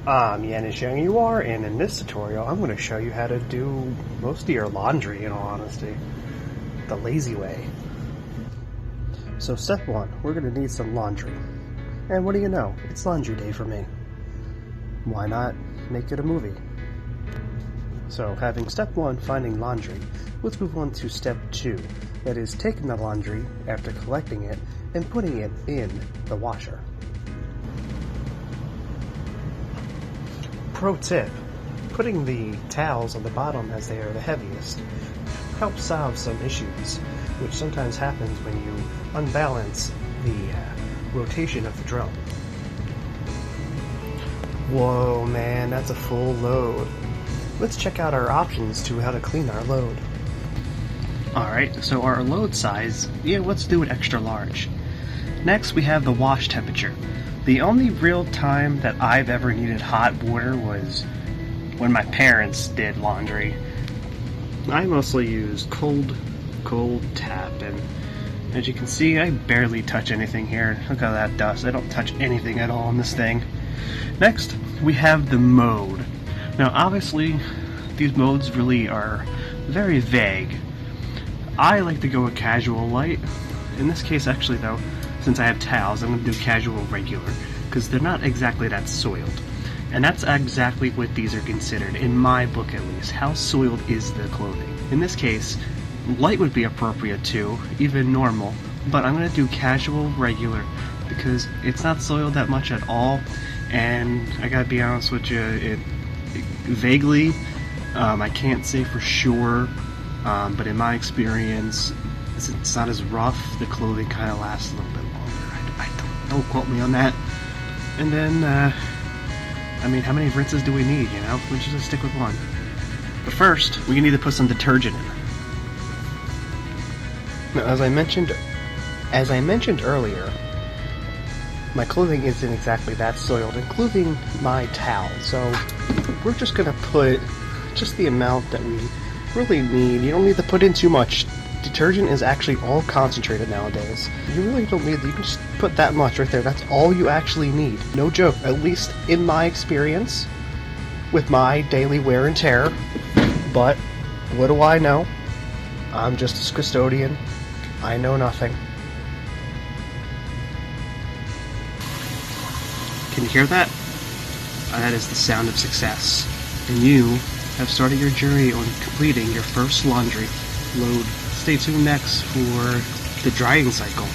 I'm Janus, you are, and in this tutorial I'm going to show you how to do most of your laundry, in all honesty. The lazy way. So step one, we're going to need some laundry. And what do you know, it's laundry day for me. Why not make it a movie? So having step one, finding laundry, let's move on to step two. That is taking the laundry after collecting it and putting it in the washer. Pro tip, putting the towels on the bottom as they are the heaviest helps solve some issues, which sometimes happens when you unbalance the rotation of the drum. Whoa man, that's a full load. Let's check out our options to how to clean our load. Alright, so our load size, let's do it extra large. Next we have the wash temperature. The only real time that I've ever needed hot water was when my parents did laundry. I mostly use cold tap, and as you can see, I barely touch anything here. Look at that dust. I don't touch anything at all on this thing. Next, we have the mode. Now, obviously, these modes really are very vague. I like to go with casual light. In this case, actually, though, since I have towels, I'm going to do casual regular, because they're not exactly that soiled. And that's exactly what these are considered, in my book at least. How soiled is the clothing? In this case, light would be appropriate too, even normal, but I'm going to do casual regular, because it's not soiled that much at all, and I gotta be honest with you, vaguely, I can't say for sure, but in my experience, it's not as rough. The clothing kind of lasts a little bit longer. Don't quote me on that. And then, I mean, how many rinses do we need, you know? We should just stick with one. But first, we need to put some detergent in. Now, as I mentioned earlier, my clothing isn't exactly that soiled, including my towel. So we're just gonna put just the amount that we really need. You don't need to put in too much. Detergent is actually all concentrated nowadays. You really don't need, you can just put that much right there. That's all you actually need. No joke, at least in my experience with my daily wear and tear. But what do I know? I'm just a custodian. I know nothing. Can you hear that? That is the sound of success. And you have started your journey on completing your first laundry load. Stay tuned next for the drying cycle.